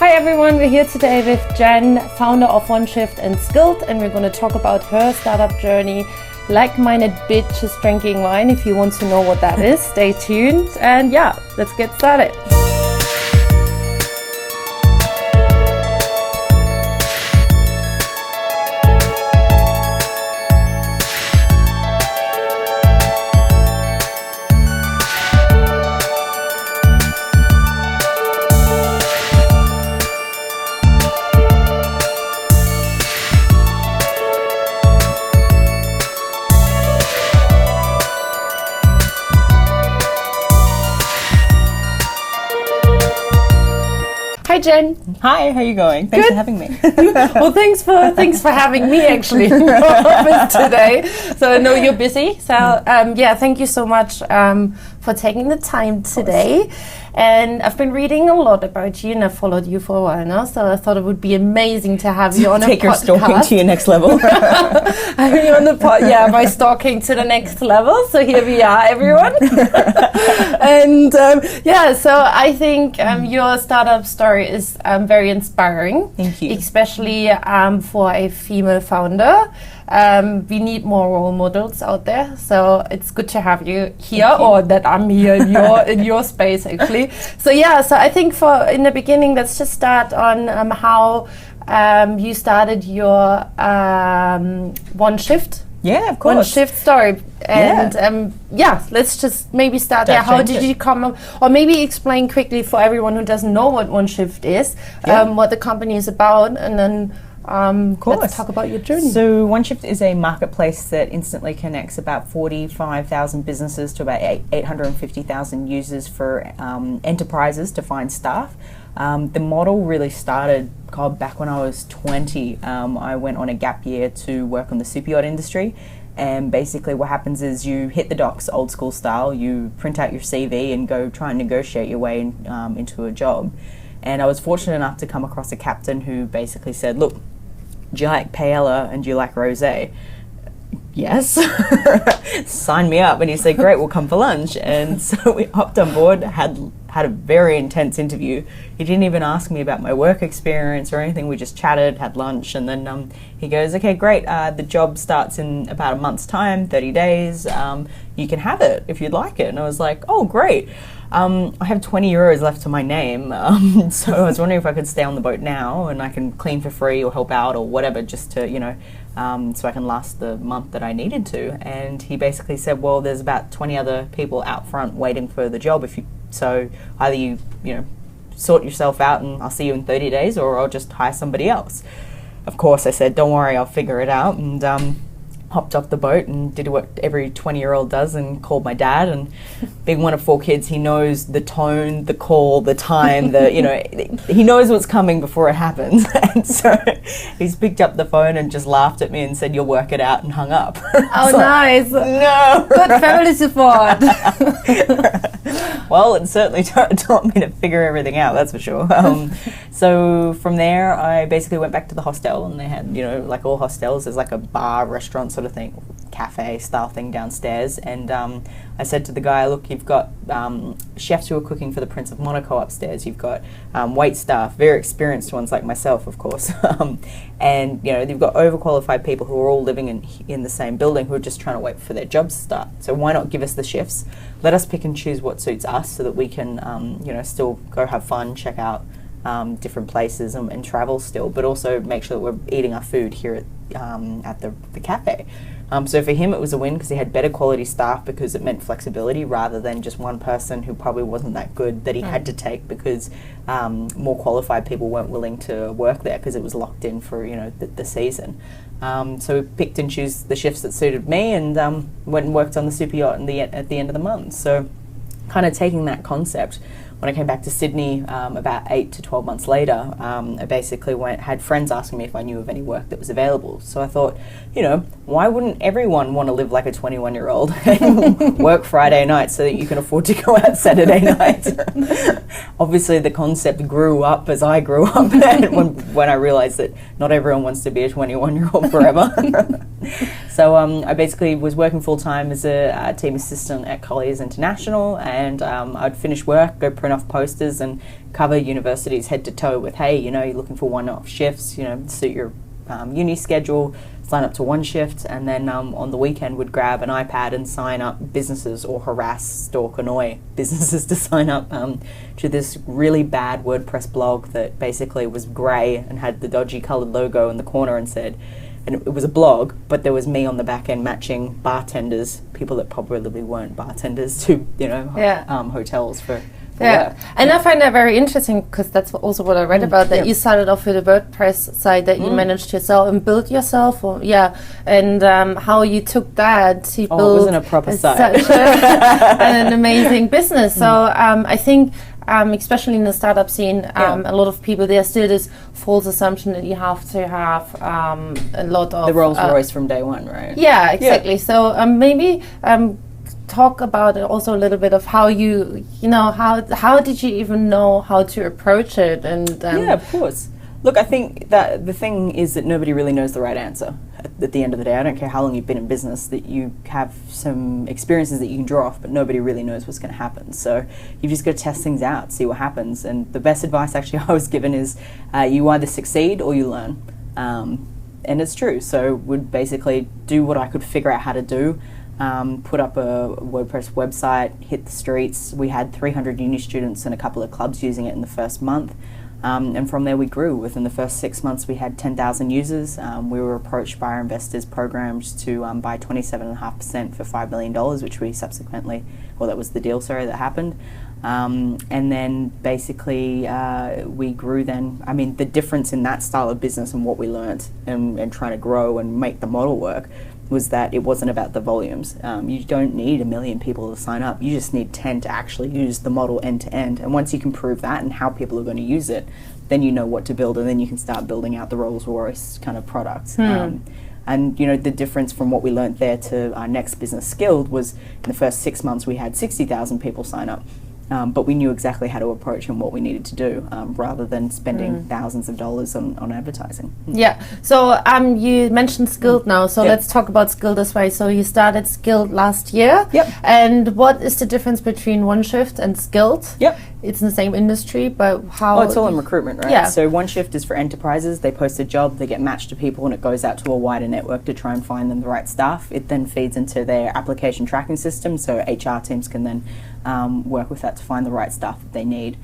Hi everyone, we're here today with Jen, founder of OneShift and Skilld, and we're going to talk about her startup journey. Like-minded bitches drinking wine. If you want to know what that is, stay tuned. And yeah, let's get started. Hi Jen. Hi, how are you going? Thanks for having me. Well, thanks for having me actually in your office today. So I know you're busy. So yeah, thank you so much for taking the time today. And I've been reading a lot about you, and I've followed you for a while now. So I thought it would be amazing to have you on a podcast. Take your stalking to your next level. I mean, on the yeah, my stalking to the next level. So here we are, everyone. And yeah, so I think your startup story is very inspiring. Thank you. Especially for a female founder. We need more role models out there, so it's good to have you here, or that I'm here in your space actually. So yeah, so I think in the beginning, let's just start on how you started your OneShift. Yeah, of course. OneShift story. And yeah, let's just maybe start there. How did you come up, or maybe explain quickly for everyone who doesn't know what OneShift is, what the company is about, and then let's talk about your journey. So OneShift is a marketplace that instantly connects about 45,000 businesses to about 850,000 users for enterprises to find staff. The model really started back when I was 20. I went on a gap year to work on the super yacht industry. And basically what happens is you hit the docks old school style, you print out your CV and go try and negotiate your way into a job. And I was fortunate enough to come across a captain who basically said, look, do you like paella and do you like rosé? Yes. Sign me up. And he said, great, we'll come for lunch. And so we hopped on board, had a very intense interview. He didn't even ask me about my work experience or anything. We just chatted, had lunch, and then he goes, okay, great, the job starts in about a month's time, 30 days. You can have it if you'd like it. And I was like, oh, great. I have 20 euros left to my name, so I was wondering if I could stay on the boat now and I can clean for free or help out or whatever, just to, so I can last the month that I needed to. And he basically said, well, there's about 20 other people out front waiting for the job. So either you sort yourself out and I'll see you in 30 days, or I'll just hire somebody else. Of course, I said, don't worry, I'll figure it out. And hopped off the boat and did what every 20-year-old does and called my dad. And being one of 4 kids, he knows the tone, the call, the time, he knows what's coming before it happens. And so he's picked up the phone and just laughed at me and said, you'll work it out, and hung up. Oh, nice. No. Good family support. Well, it certainly taught me to figure everything out, that's for sure. So from there, I basically went back to the hostel, and they had, like all hostels, there's like a bar, restaurant sort of thing, cafe style thing downstairs. And I said to the guy, look, you've got chefs who are cooking for the Prince of Monaco upstairs. You've got wait staff, very experienced ones like myself, of course. And you've got overqualified people who are all living in the same building who are just trying to wait for their jobs to start. So why not give us the shifts? Let us pick and choose what suits us so that we can still go have fun, check out different places and travel still, but also make sure that we're eating our food here at the cafe. So for him it was a win because he had better quality staff, because it meant flexibility rather than just one person who probably wasn't that good that he had to take because more qualified people weren't willing to work there because it was locked in for the season. So we picked and chose the shifts that suited me, and went and worked on the super yacht at the end of the month. So kind of taking that concept, when I came back to Sydney about 8 to 12 months later, I basically had friends asking me if I knew of any work that was available. So I thought, why wouldn't everyone want to live like a 21-year-old and work Friday night so that you can afford to go out Saturday night? Obviously, the concept grew up as I grew up, and when I realized that not everyone wants to be a 21-year-old forever. So I basically was working full-time as a team assistant at Colliers International, and I'd finish work, go print off posters and cover universities head to toe with, hey, you know, you're looking for one-off shifts, you know, suit your uni schedule, sign up to OneShift, and then on the weekend would grab an iPad and sign up businesses, or harass, stalk, annoy businesses to sign up to this really bad WordPress blog that basically was grey and had the dodgy coloured logo in the corner and said, and it was a blog, but there was me on the back end matching bartenders, people that probably weren't bartenders, to, you know, hotels for work. And I find that very interesting, because that's also what I read about, that you started off with a WordPress site that you managed yourself and built yourself, and how you took that to build it wasn't a proper site. Such an amazing business. So I think especially in the startup scene, a lot of people, there's still this false assumption that you have to have a lot of... The Rolls Royce from day one, right? Yeah, exactly. So maybe talk about it also a little bit of how you know, how did you even know how to approach it? And yeah, of course. Look, I think that the thing is that nobody really knows the right answer at the end of the day. I don't care how long you've been in business, that you have some experiences that you can draw off, but nobody really knows what's going to happen. So you've just got to test things out, see what happens. And the best advice actually I was given is you either succeed or you learn. And it's true. So would basically do what I could figure out how to do. Put up a WordPress website, hit the streets. We had 300 uni students and a couple of clubs using it in the first month. And from there we grew. Within the first 6 months we had 10,000 users. We were approached by our investors programs to buy 27.5% for $5 million, which we subsequently, well, that was the deal, sorry, that happened. And then basically we grew then. I mean, the difference in that style of business and what we learnt and trying to grow and make the model work was that it wasn't about the volumes. You don't need 1 million people to sign up. You just need 10 to actually use the model end to end. And once you can prove that and how people are going to use it, then you know what to build, and then you can start building out the Rolls Royce kind of products. And you know, the difference from what we learned there to our next business, Skilt, was in the first 6 months we had 60,000 people sign up. But we knew exactly how to approach and what we needed to do, rather than spending thousands of dollars on advertising. Yeah. So you mentioned Skilt now. So let's talk about Skilt as well. So you started Skilt last year. Yep. And what is the difference between OneShift and Skilt? Yep. It's in the same industry, but how? Oh, it's all in recruitment, right? Yeah. So OneShift is for enterprises. They post a job, they get matched to people, and it goes out to a wider network to try and find them the right staff. It then feeds into their application tracking system, so HR teams can then work with that to find the right staff that they need.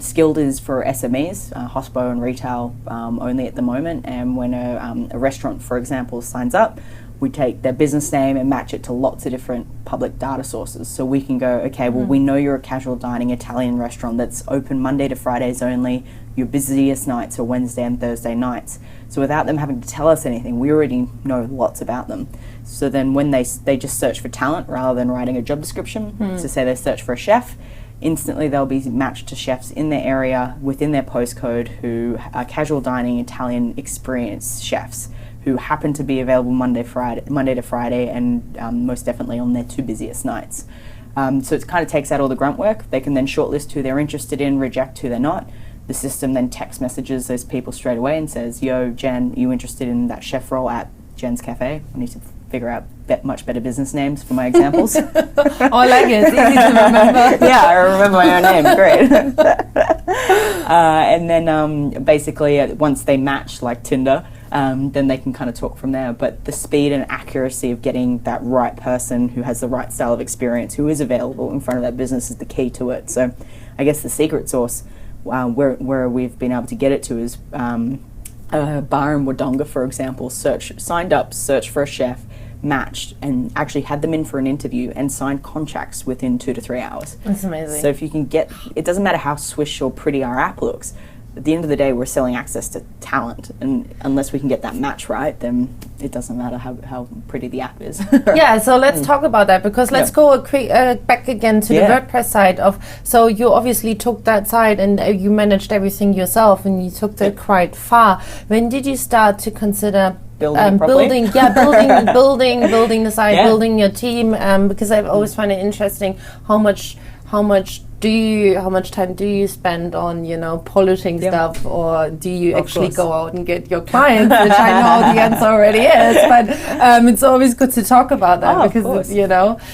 Skilled is for SMEs, hospo and retail only at the moment. And when a restaurant, for example, signs up, we take their business name and match it to lots of different public data sources. So we can go, okay, well, we know you're a casual dining Italian restaurant that's open Monday to Fridays only. Your busiest nights are Wednesday and Thursday nights. So without them having to tell us anything, we already know lots about them. So then when they just search for talent rather than writing a job description, so say they search for a chef, instantly they'll be matched to chefs in their area within their postcode who are casual dining Italian experienced chefs who happen to be available Monday to Friday, and most definitely on their 2 busiest nights. So it kind of takes out all the grunt work. They can then shortlist who they're interested in, reject who they're not. The system then text messages those people straight away and says, yo, Jen, are you interested in that chef role at Jen's Cafe? I need to figure out much better business names for my examples. Oh, I like it. It's easy to remember. Yeah, I remember my own name. Great. And then basically once they match like Tinder, then they can kind of talk from there. But the speed and accuracy of getting that right person who has the right style of experience, who is available in front of that business, is the key to it. So I guess the secret sauce where we've been able to get it to is a bar in Wodonga, for example, signed up, searched for a chef, matched, and actually had them in for an interview and signed contracts within 2 to 3 hours. That's amazing. So if you can get, it doesn't matter how swish or pretty our app looks, at the end of the day, we're selling access to talent, and unless we can get that match right, then it doesn't matter how pretty the app is. Yeah, so let's talk about that, because let's go back again to the WordPress side of, so you obviously took that side and you managed everything yourself and you took that quite far. When did you start to consider building the site, building your team? Because I've always find it interesting how much how much time do you spend on, polishing stuff, or do you actually go out and get your clients, which I know the answer already is, but it's always good to talk about that because,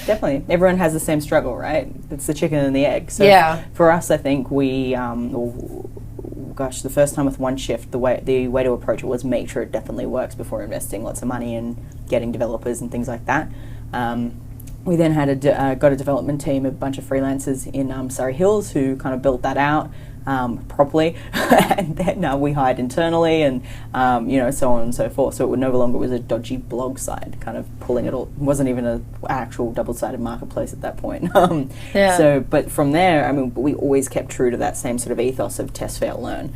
Definitely. Everyone has the same struggle, right? It's the chicken and the egg. So for us, I think we, the first time with OneShift, the way to approach it was make sure it definitely works before investing lots of money in getting developers and things like that. We then had got a development team, a bunch of freelancers in Surrey Hills who kind of built that out properly, and then we hired internally, and so on and so forth. So it no longer was a dodgy blog site, kind of pulling it all. It wasn't even an actual double-sided marketplace at that point. So, but from there, we always kept true to that same sort of ethos of test, fail, learn.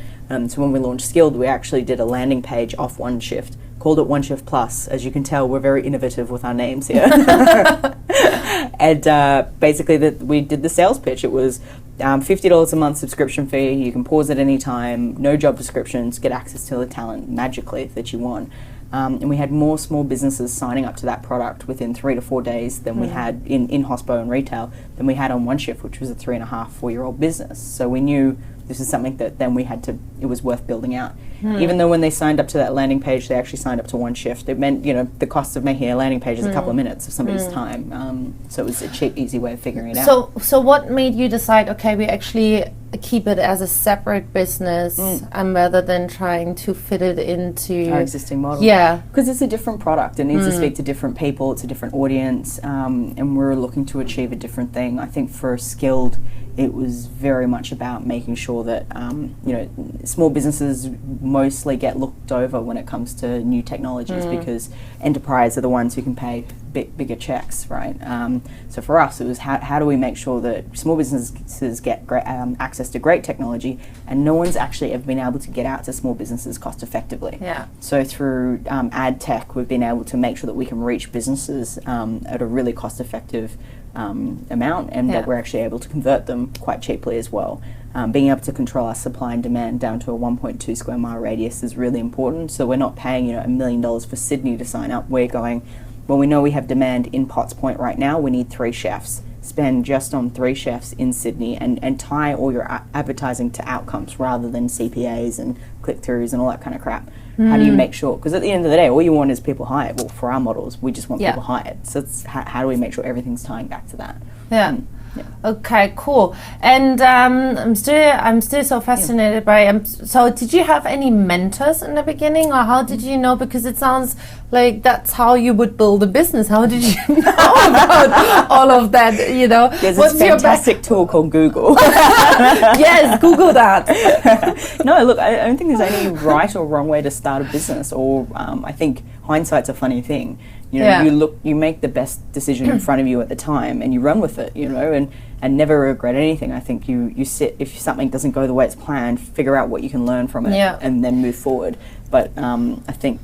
So when we launched Skilt, we actually did a landing page off OneShift, called it OneShift Plus. As you can tell, we're very innovative with our names here. And basically, we did the sales pitch. It was $50 a month subscription fee. You can pause at any time. No job descriptions. Get access to the talent magically that you want. And we had more small businesses signing up to that product within 3 to 4 days than we had in hospo and retail than we had on OneShift, which was a 3.5-4-year-old business. So we knew this is something that then it was worth building out. Even though when they signed up to that landing page, they actually signed up to OneShift. It meant, the cost of making a landing page is a couple of minutes of somebody's time. So it was a cheap, easy way of figuring it out. So what made you decide, okay, we actually keep it as a separate business rather than trying to fit it into our existing model? Yeah. Because it's a different product. It needs to speak to different people. It's a different audience. And we're looking to achieve a different thing. I think for Skilled, it was very much about making sure that small businesses mostly get looked over when it comes to new technologies because enterprise are the ones who can pay bigger checks, right? So for us, it was how do we make sure that small businesses get great, access to great technology, and no one's actually ever been able to get out to small businesses cost effectively. Yeah. So through ad tech, we've been able to make sure that we can reach businesses at a really cost effective amount, and that we're actually able to convert them quite cheaply as well. Being able to control our supply and demand down to a 1.2 square mile radius is really important. So we're not paying $1 million for Sydney to sign up. We're going, well, we know we have demand in Potts Point right now. We need 3 chefs. Spend just on 3 chefs in Sydney and tie all your advertising to outcomes rather than CPAs and click-throughs and all that kind of crap. How do you make sure? Because at the end of the day, all you want is people hired. Well, for our models, we just want people hired. So it's how do we make sure everything's tying back to that? Yeah. Okay, cool. And I'm still so fascinated by. So, did you have any mentors in the beginning, or how did you know? Because it sounds like that's how you would build a business. How did you know about all of that? There's this fantastic tool called Google. Yes, Google that. No, look, I don't think there's any right or wrong way to start a business. Or I think hindsight's a funny thing. You make the best decision in front of you at the time, and you run with it, and never regret anything. I think you sit, if something doesn't go the way it's planned, figure out what you can learn from it, and then move forward. But I think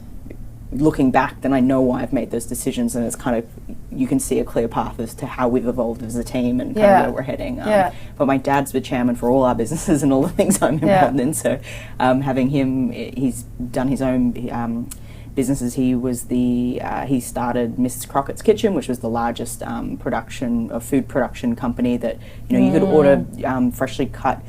looking back, then I know why I've made those decisions, and it's kind of, you can see a clear path as to how we've evolved as a team and kind of where we're heading. But my dad's the chairman for all our businesses and all the things I'm involved in, so having him, he's done his own businesses. He started Mrs. Crockett's Kitchen, which was the largest food production company that you could order freshly cut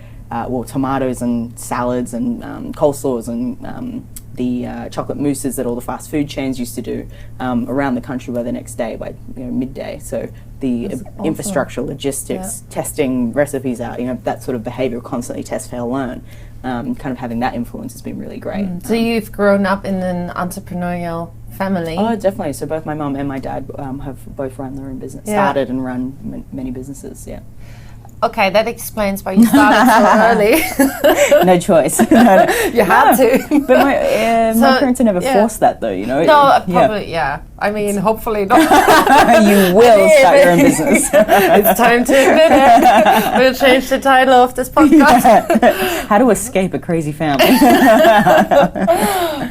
tomatoes and salads and coleslaws and the chocolate mousses that all the fast food chains used to do around the country by the next day by midday. So the infrastructure, logistics, testing recipes out, that sort of behavior, constantly test, fail, learn. Kind of having that influence has been really great. So you've grown up in an entrepreneurial family? Oh, definitely. So both my mum and my dad have both run their own business, started and run many businesses, Okay, that explains why you started so early. No choice. You had to. But my parents never forced that, though, No, probably, I mean, hopefully not. You will start your own business. It's time to admit it. We'll change the title of this podcast. How to escape a crazy family.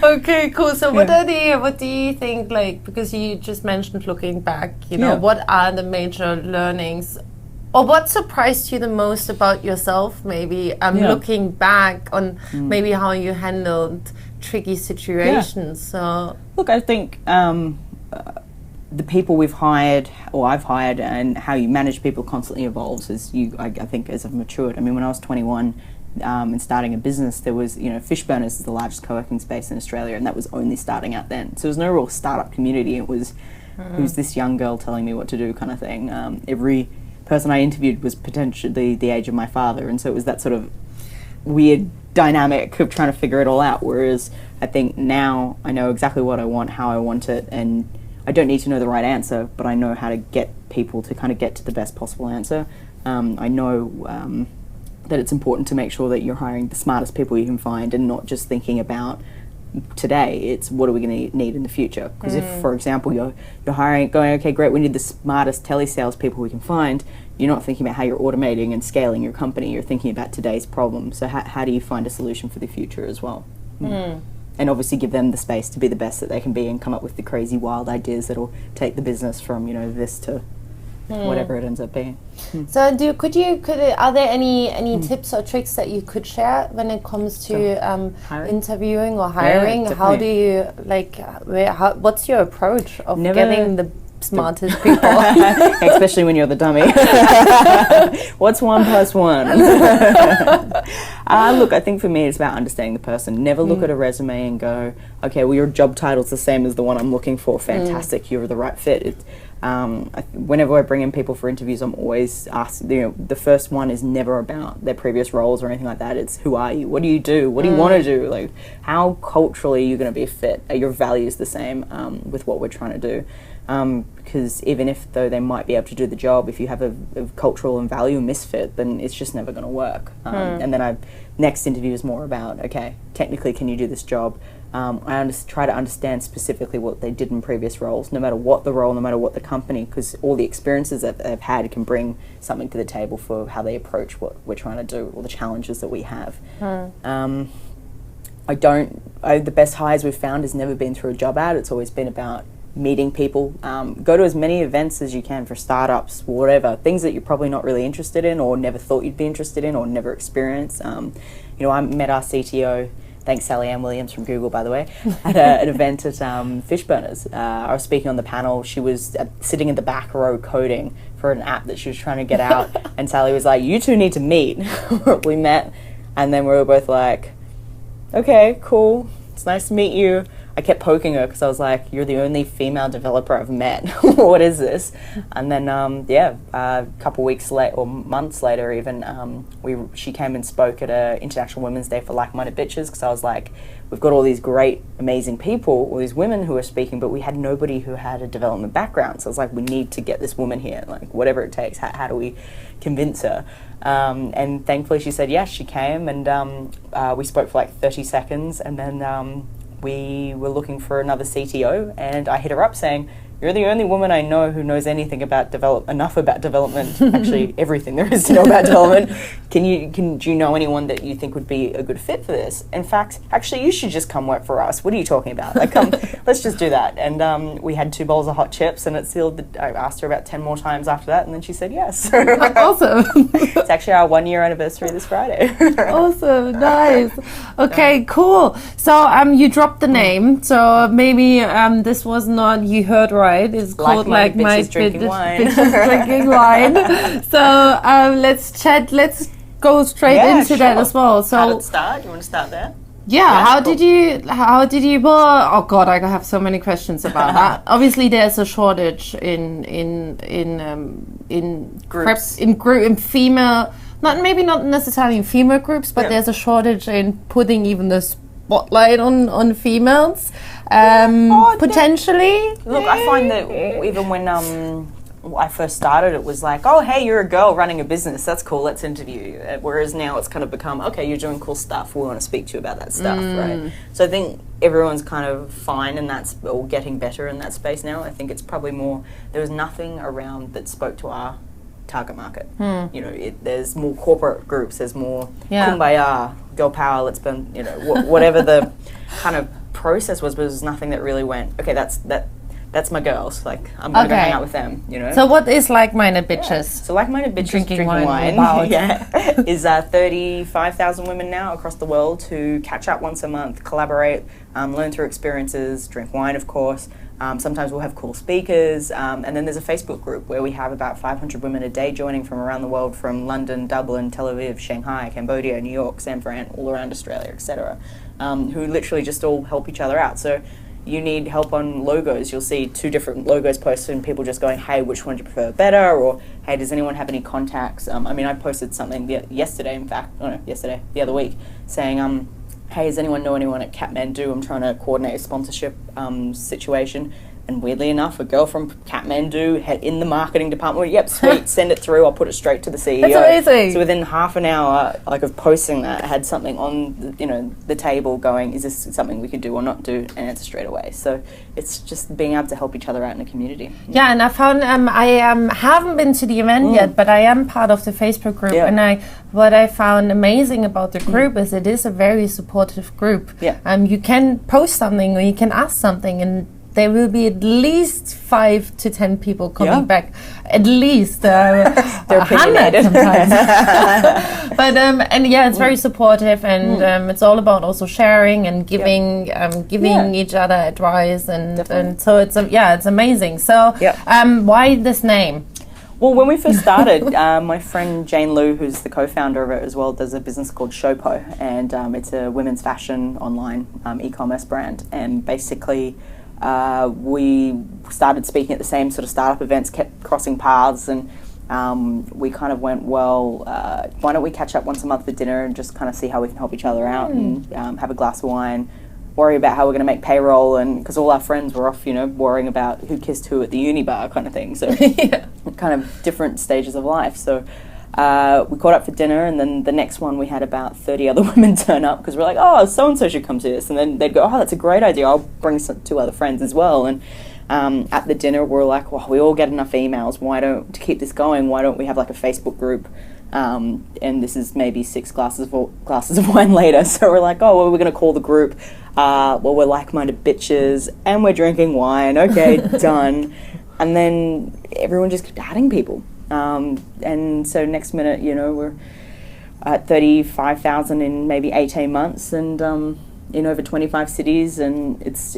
Okay, cool. So what do you think, because you just mentioned looking back, what are the major learnings? Or what surprised you the most about yourself, maybe, looking back on maybe how you handled tricky situations? So, look, I think the people we've hired, or I've hired, and how you manage people constantly evolves as I think, as I've matured. I mean, when I was 21 and starting a business, there was, Fishburners is the largest co-working space in Australia, and that was only starting out then. So there was no real startup community. It was, who's this young girl telling me what to do kind of thing. Every person I interviewed was potentially the age of my father, and so it was that sort of weird dynamic of trying to figure it all out. Whereas I think now I know exactly what I want, how I want it, and I don't need to know the right answer, but I know how to get people to kind of get to the best possible answer. I know that it's important to make sure that you're hiring the smartest people you can find, and not just thinking about today. It's what are we going to need in the future? Because if, for example, you're hiring, going, okay, great, we need the smartest telesales people we can find, you're not thinking about how you're automating and scaling your company. You're thinking about today's problem. So how do you find a solution for the future as well? And obviously give them the space to be the best that they can be, and come up with the crazy wild ideas that'll take the business from this to whatever it ends up being. So are there any tips or tricks that you could share when it comes to interviewing or hiring? Yeah, how do you what's your approach of getting the smartest people? Especially when you're the dummy. What's 1 + 1? Look, I think for me it's about understanding the person. Never look at a resume and go, okay, well, your job title's the same as the one I'm looking for. Fantastic, you're the right fit. Whenever I bring in people for interviews, I'm always asked, the first one is never about their previous roles or anything like that. It's who are you? What do you do? What do you want to do? Like, how culturally are you going to be a fit? Are your values the same with what we're trying to do? Because even if though they might be able to do the job, if you have a cultural and value misfit, then it's just never going to work. And then next interview is more about, okay, technically can you do this job? I try to understand specifically what they did in previous roles, no matter what the role, no matter what the company, because all the experiences that they've had can bring something to the table for how they approach what we're trying to do, or the challenges that we have. The best hires we've found has never been through a job ad. It's always been about meeting people. Go to as many events as you can for startups, whatever, things that you're probably not really interested in, or never thought you'd be interested in, or never experienced. I met our CTO, thanks Sally Ann Williams from Google, by the way, at an event at Fishburners. I was speaking on the panel. She was sitting in the back row coding for an app that she was trying to get out, and Sally was like, you two need to meet. We met, and then we were both like, okay, cool, it's nice to meet you. I kept poking her because I was like, you're the only female developer I've met. What is this? And then, a couple weeks later, or months later even, she came and spoke at International Women's Day for Like-Minded Bitches, because I was like, we've got all these great, amazing people, all these women who are speaking, but we had nobody who had a development background. So I was like, we need to get this woman here, like whatever it takes. How do we convince her? And thankfully she said yes. She came, and we spoke for like 30 seconds, and then we were looking for another CTO, and I hit her up saying, you're the only woman I know who knows anything about enough about development, actually everything there is to know about development. Do you know anyone that you think would be a good fit for this? In fact, actually, you should just come work for us. What are you talking about? Like, come, let's just do that. And we had 2 bowls of hot chips, and it sealed. I asked her about 10 more times after that, and then she said yes. Awesome. It's actually our 1-year anniversary this Friday. Awesome, nice. Okay, cool. So you dropped the name. So maybe this was not, you heard right. It's called like my bitches drinking wine. So let's chat. Let's go straight into that as well. So how did it start? You want to start there? Yeah. How did you? Well, oh God, I have so many questions about that. Obviously, there's a shortage in groups, in female. Not necessarily in female groups, but there's a shortage in putting even the spotlight on females. Potentially. Look, I find that even when I first started, it was like, oh, hey, you're a girl running a business. That's cool. Let's interview you. Whereas now it's kind of become, okay, you're doing cool stuff. We want to speak to you about that stuff, right? So I think everyone's kind of fine, and that's all getting better in that space now. I think it's probably more, there was nothing around that spoke to our target market. There's more corporate groups. There's more kumbaya, girl power. Let's burn. Whatever the kind of process was, but there's nothing that really went, okay, that's my girls, like I'm gonna go hang out with them, So what is Like-Minded Bitches? Yeah. So Like-Minded Bitches drinking wine is 35,000 women now across the world who catch up once a month, collaborate, learn through experiences, drink wine, of course, Sometimes we'll have cool speakers, and then there's a Facebook group where we have about 500 women a day joining from around the world, from London, Dublin, Tel Aviv, Shanghai, Cambodia, New York, San Fran, all around Australia, etc., who literally just all help each other out. So you need help on logos, you'll see 2 different logos posted and people just going, hey, which one do you prefer better? Or, hey, does anyone have any contacts? I mean, I posted something yesterday, the other week, saying, hey, does anyone know anyone at Kathmandu? I'm trying to coordinate a sponsorship situation. And weirdly enough, a girl from Kathmandu in the marketing department went, yep, sweet, send it through, I'll put it straight to the CEO. That's amazing. So within half an hour of posting that, I had something on the table going, is this something we could do or not do, and answer straight away. So it's just being able to help each other out in the community. Yeah, and I found, I haven't been to the event yet, but I am part of the Facebook group, and what I found amazing about the group is it is a very supportive group. Yeah. You can post something or you can ask something, and there will be at least 5 to 10 people coming back. At least they're 100 sometimes. But and it's very supportive, and it's all about also sharing and giving each other advice, and so it's amazing. So why this name? Well, when we first started, my friend Jane Liu, who's the co-founder of it as well, does a business called Showpo, and it's a women's fashion online e-commerce brand. And basically, we started speaking at the same sort of startup events, kept crossing paths, and we kind of went, well, why don't we catch up once a month for dinner and just kind of see how we can help each other out, and have a glass of wine, worry about how we're going to make payroll, and because all our friends were off, worrying about who kissed who at the uni bar kind of thing. So kind of different stages of life. So we caught up for dinner, and then the next one we had about 30 other women turn up because we're like, oh, so-and-so should come to this. And then they'd go, oh, that's a great idea. I'll bring 2 other friends as well. And at the dinner, we're like, well, we all get enough emails. To keep this going, why don't we have like a Facebook group? And this is maybe 6 glasses of wine later. So we're like, oh, well, we're going to call the group. Well, we're like-minded bitches and we're drinking wine. Okay, done. And then everyone just kept adding people. And so next minute, we're at 35,000 in maybe 18 months, and in over 25 cities, and it's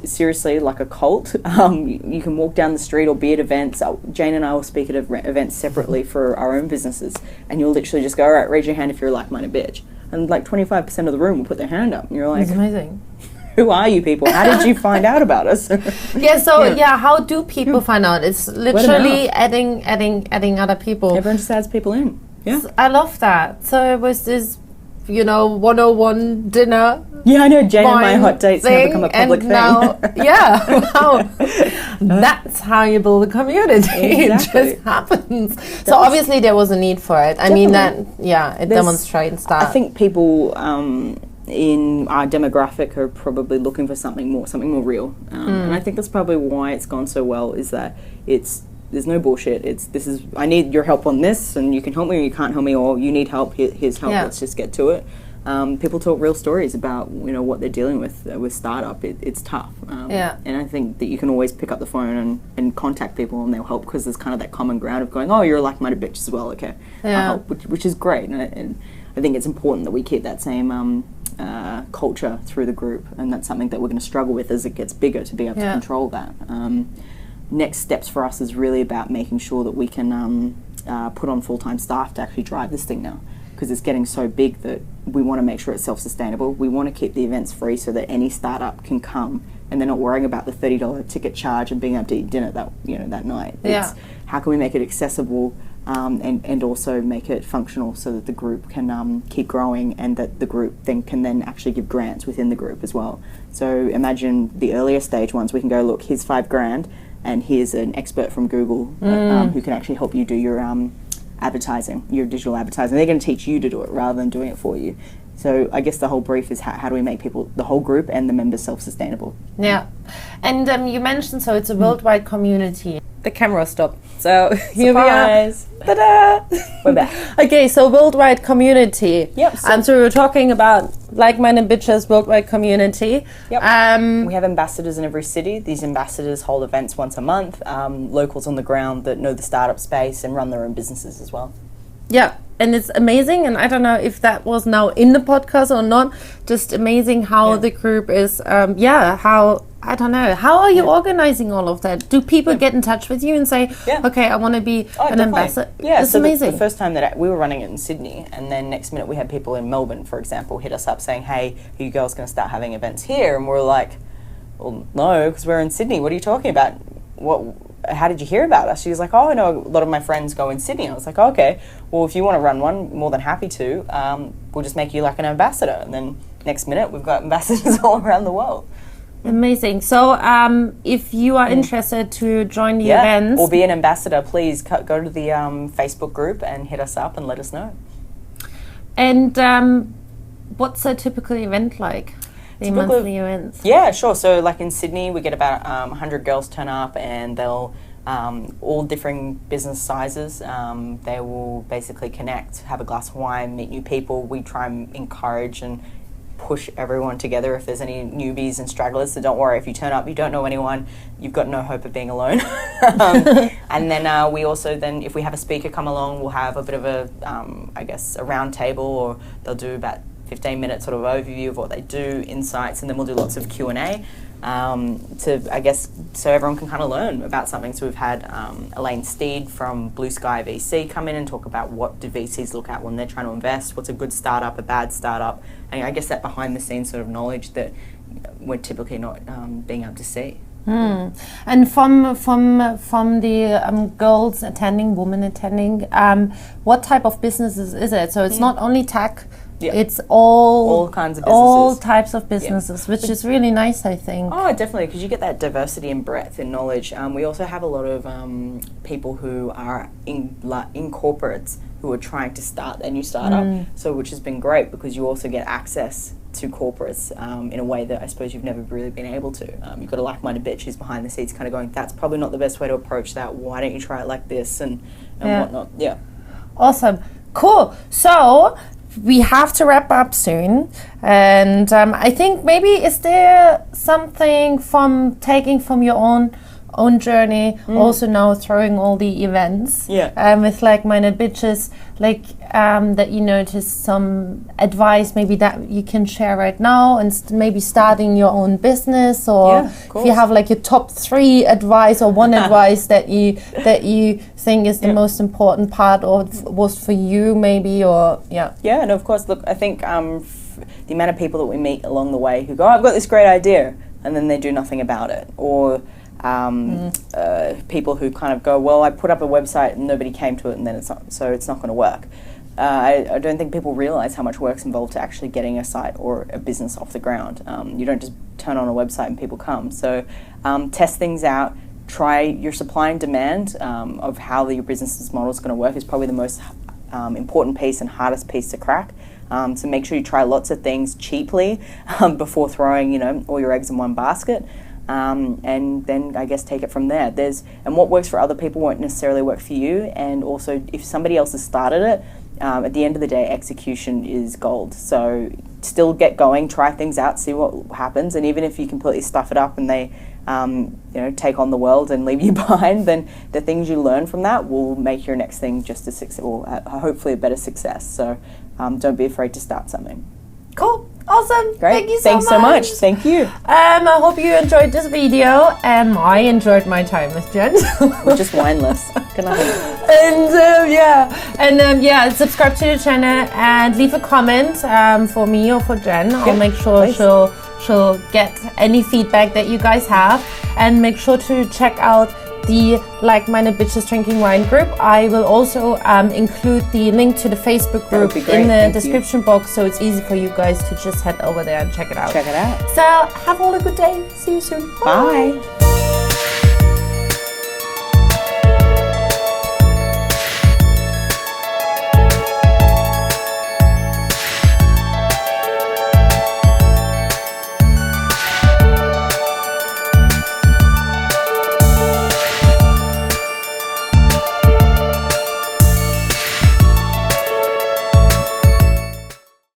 seriously like a cult. You can walk down the street or be at events. Jane and I will speak at events separately for our own businesses, and you'll literally just go, all right, raise your hand if you're a like-minded bitch. And like 25% of the room will put their hand up, and you're like, it's amazing. Who are you people? How did you find out about us? How do people find out? It's literally adding other people. Everyone just adds people in. Yeah. I love that. So it was this, 101 dinner. Yeah, I know. Jane and my hot dates have become a public thing. Now, that's how you build a community. Exactly. It just happens. So obviously there was a need for it. I mean it demonstrates that. I think people in our demographic are probably looking for something more real, and I think that's probably why it's gone so well. Is that there's no bullshit. I need your help on this, and you can help me or you can't help me, or you need help. Here's help. Let's just get to it. People talk real stories about what they're dealing with startup. It's tough, and I think that you can always pick up the phone and contact people, and they'll help because there's kind of that common ground of going, oh, you're a like-minded bitch as well. Okay, I'll help, which is great, and I think it's important that we keep that same culture through the group, and that's something that we're going to struggle with as it gets bigger, to be able to control that. Next steps for us is really about making sure that we can put on full-time staff to actually drive this thing now, because it's getting so big that we want to make sure it's self-sustainable. We want to keep the events free so that any startup can come and they're not worrying about the $30 ticket charge and being able to eat dinner that night. It's how can we make it accessible, and also make it functional so that the group can keep growing, and that the group can actually give grants within the group as well. So imagine the earlier stage ones, we can go, look, here's $5,000 and here's an expert from Google who can actually help you do your advertising, your digital advertising. They're going to teach you to do it rather than doing it for you. So I guess the whole brief is how do we make people, the whole group and the members, self-sustainable. Yeah. And you mentioned, so it's a worldwide community. The camera stopped. So here we are. Ta-da! We're back. Okay, so worldwide community. Yep. So we were talking about like-minded bitches, worldwide community. Yep. We have ambassadors in every city. These ambassadors hold events once a month. Locals on the ground that know the startup space and run their own businesses as well. Yeah. and it's amazing. And I don't know if that was now in the podcast or not. Just amazing how the group is. I don't know. How are you organizing all of that? Do people get in touch with you and say, okay, I want to be an ambassador? Yeah, it's so amazing. The first time that we were running it in Sydney, and then next minute we had people in Melbourne, for example, hit us up saying, hey, are you girls going to start having events here? And we're like, well, no, because we're in Sydney. What are you talking about? How did you hear about us? She was like, oh, I know a lot of my friends go in Sydney. I was like, oh, okay, well, if you want to run one, more than happy to. We'll just make you like an ambassador. And then next minute we've got ambassadors all around the world. Amazing. So if you are interested to join the events or be an ambassador, please go to the Facebook group and hit us up and let us know. And what's a typical event like? The monthly events? Yeah, sure. So like in Sydney, we get about 100 girls turn up, and they'll all different business sizes. They will basically connect, have a glass of wine, meet new people. We try and encourage and push everyone together if there's any newbies and stragglers. So don't worry, if you turn up, you don't know anyone, you've got no hope of being alone. And then we also then, if we have a speaker come along, we'll have a bit of a, a round table, or they'll do about 15-minute sort of overview of what they do, insights, and then we'll do lots of Q&A so everyone can kind of learn about something. So we've had Elaine Steed from Blue Sky VC come in and talk about what do VCs look at when they're trying to invest, what's a good startup, a bad startup, and I guess that behind the scenes sort of knowledge that we're typically not being able to see. And from the girls attending, women attending, what type of businesses is it? So it's not only tech. Yeah. It's all kinds of businesses. All types of businesses, which is really nice, I think. Oh, definitely, because you get that diversity and breadth in knowledge. We also have a lot of people who are in corporates who are trying to start their new startup, so which has been great because you also get access to corporates in a way that I suppose you've never really been able to. You've got a like-minded bitch who's behind the scenes kind of going, that's probably not the best way to approach that. Why don't you try it like this and whatnot. Yeah. Awesome. Cool. So we have to wrap up soon, and I think maybe is there something from taking from your own journey, also now throwing all the events with like-minded bitches, like that you noticed some advice maybe that you can share right now, and maybe starting your own business, or if you have like your top 3 advice or one advice that you think is the most important part, or was for you maybe, or and of course, look, I think the amount of people that we meet along the way who go, I've got this great idea, and then they do nothing about it, or people who kind of go, well, I put up a website and nobody came to it, and then it's not going to work. I don't think people realize how much work's involved to actually getting a site or a business off the ground. You don't just turn on a website and people come. So test things out. Try your supply and demand of how your business model is going to work is probably the most important piece and hardest piece to crack. So make sure you try lots of things cheaply before throwing, all your eggs in one basket. And then I guess take it from there. And what works for other people won't necessarily work for you. And also, if somebody else has started it, at the end of the day, execution is gold. So still get going, try things out, see what happens. And even if you completely stuff it up and they, take on the world and leave you behind, then the things you learn from that will make your next thing just a success, or hopefully a better success. So don't be afraid to start something. Cool. Awesome. Great. Thank you so much. Thanks so much. Thank you. I hope you enjoyed this video, and I enjoyed my time with Jen. We're just wineless. Good night. And subscribe to the channel and leave a comment for me or for Jen. I'll make sure she'll get any feedback that you guys have, and make sure to check out the Like-Minded Bitches Drinking Wine group. I will also include the link to the Facebook group in the description box, so it's easy for you guys to just head over there and check it out. Check it out. So have all a good day. See you soon. Bye.